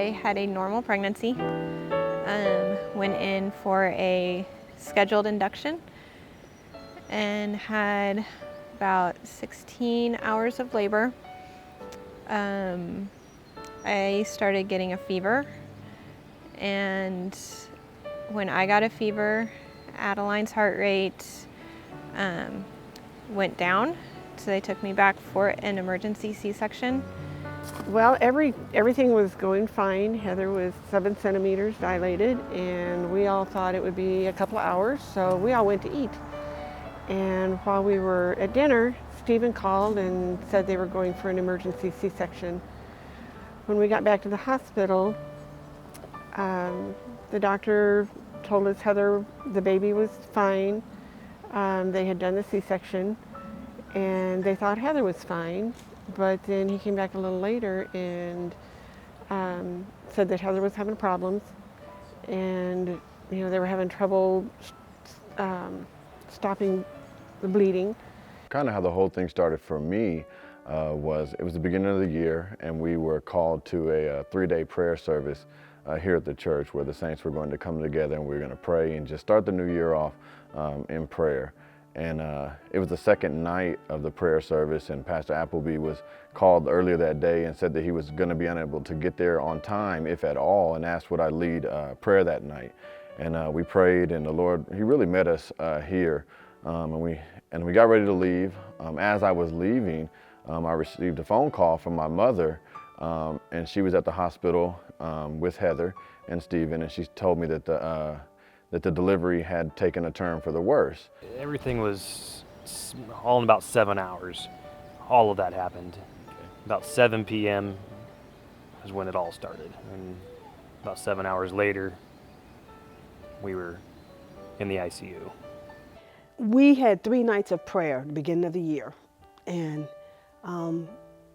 I had a normal pregnancy. Went in for a scheduled induction and had about 16 hours of labor. I started getting a fever, and when I got a fever, Adeline's heart rate went down, so they took me back for an emergency C-section. Well, everything was going fine. Heather was 7 centimeters dilated, and we all thought it would be a couple of hours, so we all went to eat. And while we were at dinner, Stephen called and said they were going for an emergency C-section. When we got back to the hospital, the doctor told us Heather, the baby was fine. They had done the C-section, and they thought Heather was fine. But then he came back a little later and said that Heather was having problems, and they were having trouble stopping the bleeding. Kind of how the whole thing started for me was it was the beginning of the year, and we were called to a 3-day prayer service here at the church where the saints were going to come together and we were going to pray and just start the new year off in prayer. And it was the second night of the prayer service, and Pastor Appleby was called earlier that day and said that he was going to be unable to get there on time, if at all, and asked would I lead prayer that night. And we prayed, and the Lord, He really met us here. And we got ready to leave. As I was leaving, I received a phone call from my mother, and she was at the hospital with Heather and Stephen, and she told me that the delivery had taken a turn for the worse. Everything was all in about 7 hours. All of that happened. About 7 p.m. is when it all started. And about 7 hours later, we were in the ICU. We had 3 nights of prayer at the beginning of the year. And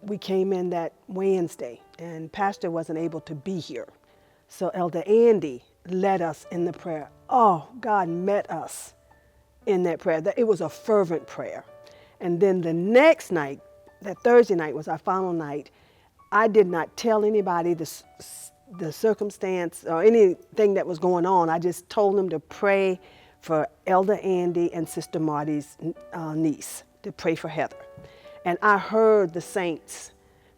we came in that Wednesday, and Pastor wasn't able to be here. So Elder Andy led us in the prayer. Oh, God met us in that prayer. It was a fervent prayer. And then the next night, that Thursday night was our final night, I did not tell anybody the circumstance or anything that was going on. I just told them to pray for Elder Andy and Sister Marty's niece, to pray for Heather. And I heard the saints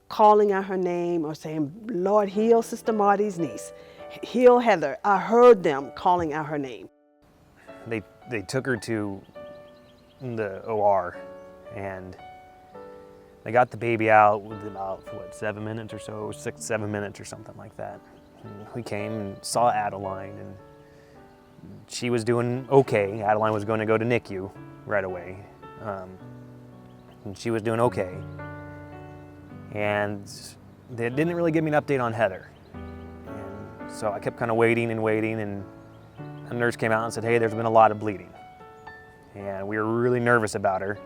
calling out her name or saying, Lord, heal Sister Marty's niece. Heal Heather. I heard them calling out her name. They took her to the OR, and they got the baby out with about, 7 minutes or so, 6, 7 minutes or something like that. And we came and saw Adeline, and she was doing okay. Adeline was going to go to NICU right away. And she was doing okay. And they didn't really give me an update on Heather. So I kept kind of waiting, and a nurse came out and said, hey, there's been a lot of bleeding. And we were really nervous about her,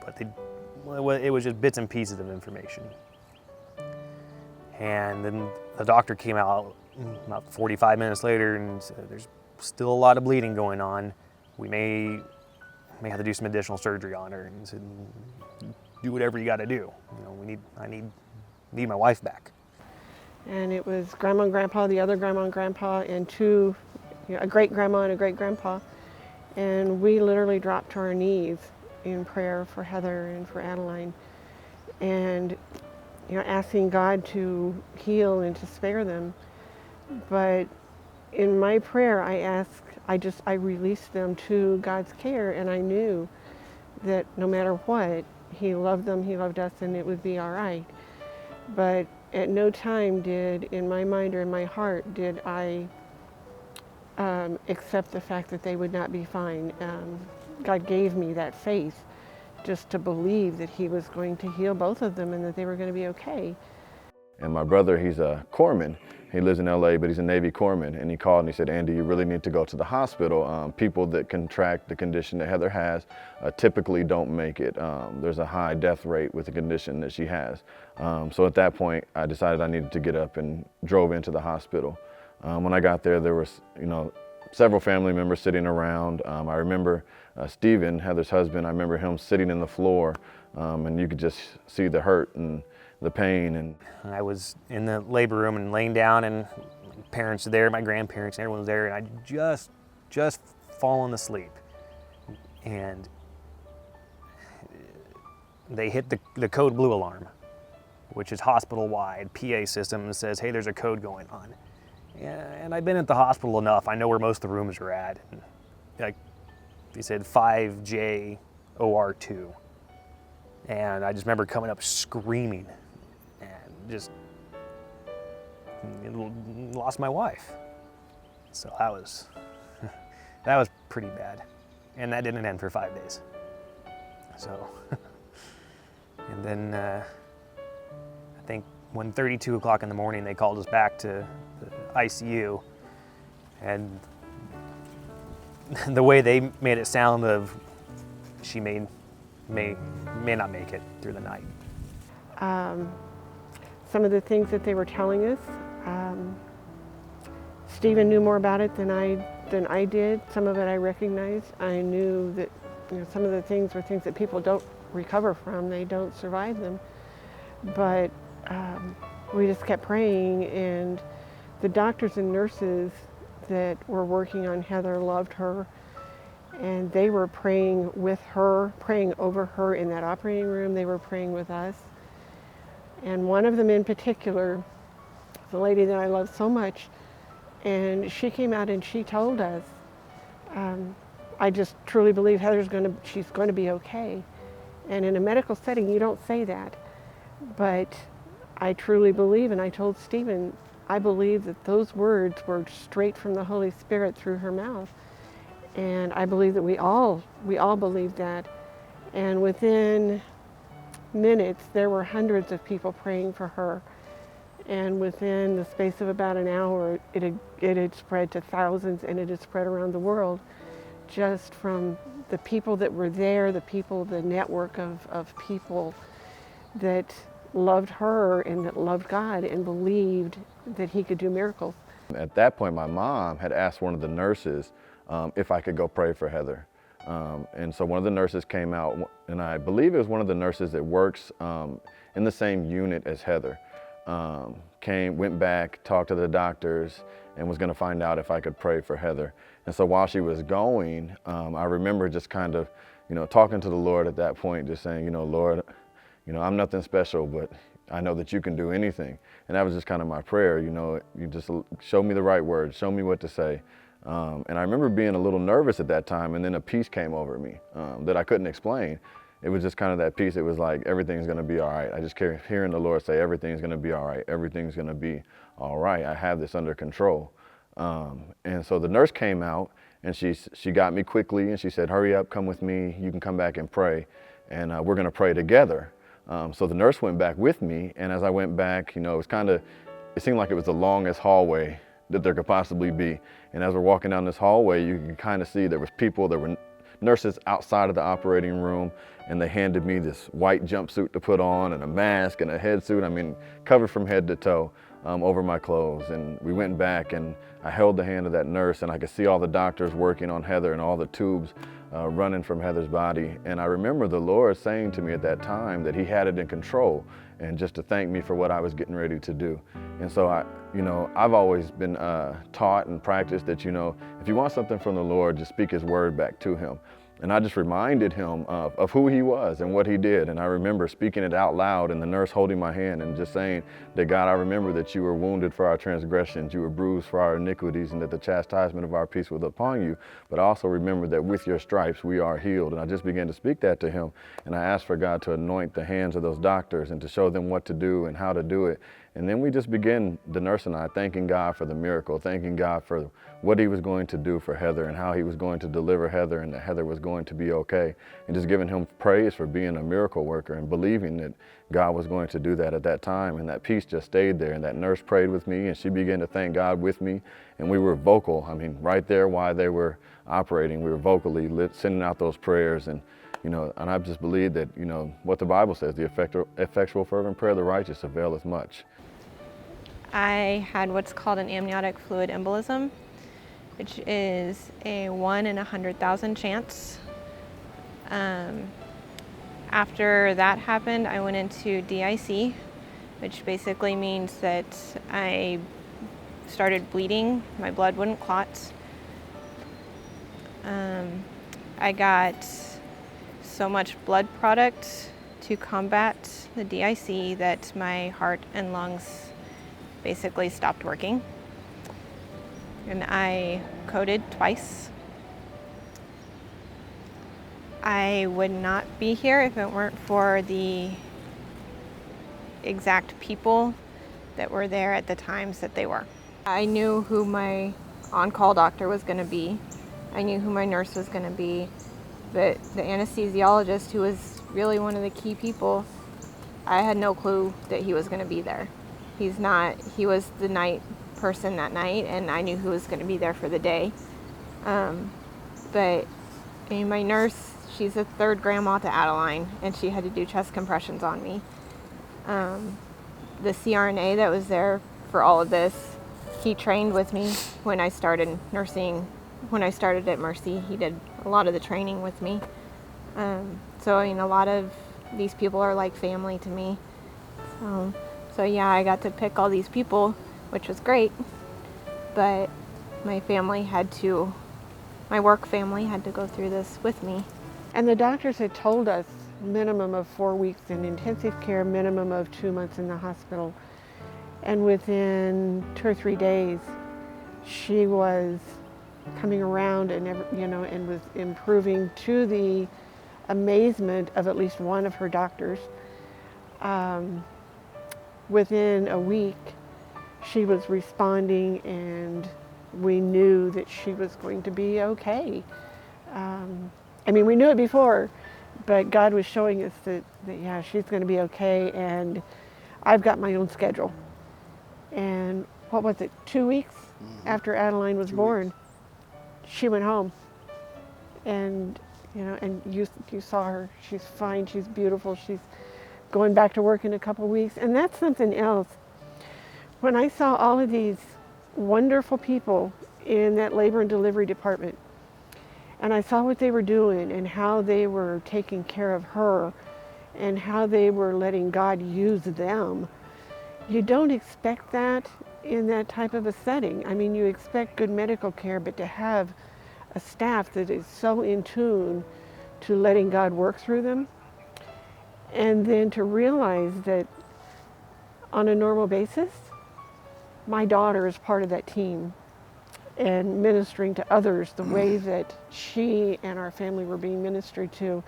but it was just bits and pieces of information. And then the doctor came out about 45 minutes later and said, there's still a lot of bleeding going on. We may have to do some additional surgery on her, and said, do whatever you got to do. I need my wife back. And it was Grandma and Grandpa, the other Grandma and Grandpa, and a great-grandma and a great-grandpa. And we literally dropped to our knees in prayer for Heather and for Adeline, and asking God to heal and to spare them. But in my prayer, I released them to God's care, and I knew that no matter what, He loved them, He loved us, and it would be all right. But at no time in my mind or in my heart, did I accept the fact that they would not be fine. God gave me that faith just to believe that He was going to heal both of them and that they were going to be okay. And my brother, he's a corpsman. He lives in LA, but he's a Navy corpsman. And he called and he said, Andy, you really need to go to the hospital. People that contract the condition that Heather has typically don't make it. There's a high death rate with the condition that she has. So at that point, I decided I needed to get up and drove into the hospital. When I got there was, several family members sitting around. I remember Stephen, Heather's husband, I remember him sitting in the floor, and you could just see the hurt and the pain. And I was in the labor room and laying down, and my parents were there, my grandparents, and everyone was there, and I just fallen asleep. And they hit the code blue alarm, which is hospital-wide PA system, and says, hey, there's a code going on. And I've been at the hospital enough. I know where most of the rooms are at. And like he said, 5J OR2. And I just remember coming up screaming and just lost my wife. So that was pretty bad. And that didn't end for 5 days. So, and then I think when 32 o'clock in the morning, they called us back to the ICU, and the way they made it sound of she may not make it through the night. Some of the things that they were telling us, Stephen knew more about it than I did. Some of it I recognized. I knew that some of the things were things that people don't recover from. They don't survive them. But we just kept praying, and the doctors and nurses that were working on Heather loved her, and they were praying with her, praying over her in that operating room. They were praying with us. And one of them in particular, the lady that I love so much, and she came out and she told us, I just truly believe she's going to be okay. And in a medical setting, you don't say that. But I truly believe, and I told Stephen, I believe that those words were straight from the Holy Spirit through her mouth. And I believe that we all believe that. And within minutes, there were hundreds of people praying for her. And within the space of about an hour, it had spread to thousands, and it had spread around the world, just from the people that were there, the network of people that loved her and that loved God and believed that he could do miracles. at that point, my mom had asked one of the nurses if I could go pray for Heather. And so one of the nurses came out, and I believe it was one of the nurses that works in the same unit as Heather. Went back, talked to the doctors, and was going to find out if I could pray for Heather. And so while she was going, I remember just kind of, talking to the Lord at that point, just saying, Lord, I'm nothing special, but I know that you can do anything. And that was just kind of my prayer, you just show me the right words, show me what to say. And I remember being a little nervous at that time, and then a peace came over me that I couldn't explain. It was just kind of that peace. It was like, everything's going to be all right. I just kept hearing the Lord say, everything's going to be all right. Everything's going to be all right. I have this under control. And so the nurse came out, and she got me quickly, and she said, hurry up, come with me. You can come back and pray, and we're going to pray together. So the nurse went back with me, and as I went back, it seemed like it was the longest hallway that there could possibly be. And as we're walking down this hallway, you can kind of see there were nurses outside of the operating room, and they handed me this white jumpsuit to put on and a mask and a head suit, covered from head to toe over my clothes. And we went back, and I held the hand of that nurse, and I could see all the doctors working on Heather and all the tubes running from Heather's body. And I remember the Lord saying to me at that time that he had it in control, and just to thank me for what I was getting ready to do. And so I've always been taught and practiced that, if you want something from the Lord, just speak his word back to him. And I just reminded him of who he was and what he did. And I remember speaking it out loud, and the nurse holding my hand and just saying that, God, I remember that you were wounded for our transgressions, you were bruised for our iniquities, and that the chastisement of our peace was upon you. But I also remember that with your stripes we are healed. And I just began to speak that to him. And I asked for God to anoint the hands of those doctors and to show them what to do and how to do it. And then we just began, the nurse and I, thanking God for the miracle, thanking God for what he was going to do for Heather and how he was going to deliver Heather, and that Heather was going to be okay. And just giving him praise for being a miracle worker and believing that God was going to do that at that time. And that peace just stayed there. And that nurse prayed with me, and she began to thank God with me. And we were vocal. Right there while they were operating, we were vocally sending out those prayers. And and I just believe that, what the Bible says, the effectual fervent prayer of the righteous availeth much. I had what's called an amniotic fluid embolism, which is a 1 in 100,000 chance. After that happened, I went into DIC, which basically means that I started bleeding. My blood wouldn't clot. I got so much blood product to combat the DIC that my heart and lungs basically stopped working. And I coded twice. I would not be here if it weren't for the exact people that were there at the times that they were. I knew who my on-call doctor was going to be. I knew who my nurse was going to be. But the anesthesiologist, who was really one of the key people, I had no clue that he was going to be there. He was the night person that night, and I knew who was going to be there for the day. But I mean, my nurse, she's a third grandma to Adeline, and she had to do chest compressions on me. The CRNA that was there for all of this, he trained with me when I started nursing. When I started at Mercy, he did a lot of the training with me. So I mean, a lot of these people are like family to me. So yeah, I got to pick all these people, which was great. But my work family had to go through this with me. And the doctors had told us minimum of 4 weeks in intensive care, minimum of 2 months in the hospital. And within 2 or 3 days, she was coming around and and was improving to the amazement of at least one of her doctors. Within a week, she was responding, and we knew that she was going to be okay. I mean, we knew it before, but God was showing us that yeah, she's going to be okay. And I've got my own schedule. And what was it, 2 weeks after Adeline was born, she went home. And and you saw her. She's fine. She's beautiful. She's going back to work in a couple of weeks. And that's something else. When I saw all of these wonderful people in that labor and delivery department, and I saw what they were doing and how they were taking care of her and how they were letting God use them, you don't expect that in that type of a setting. I mean, you expect good medical care, but to have a staff that is so in tune to letting God work through them, and then to realize that on a normal basis, my daughter is part of that team and ministering to others the way that she and our family were being ministered to.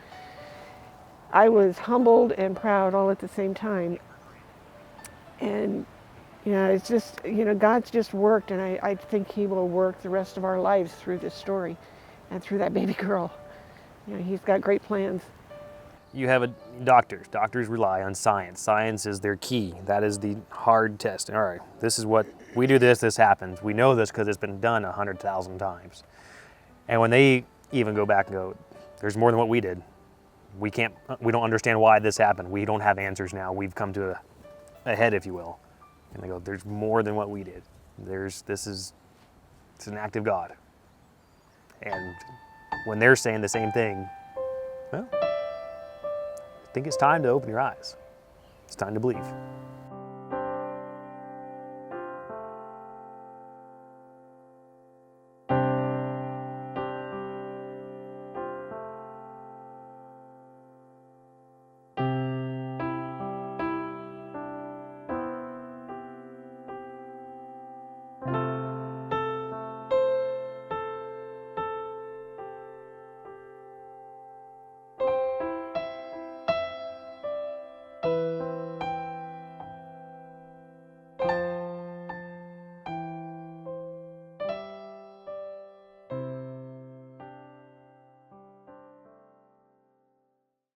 I was humbled and proud all at the same time. And it's just, God's just worked, and I think he will work the rest of our lives through this story and through that baby girl. He's got great plans. You have doctors. Doctors rely on science. Science is their key. That is the hard test. All right, this is what we do. This happens. We know this because it's been done 100,000 times. And when they even go back and go, there's more than what we did. We don't understand why this happened. We don't have answers now. We've come to a head, if you will. And they go, there's more than what we did. It's an act of God. And when they're saying the same thing, well, I think it's time to open your eyes. It's time to believe.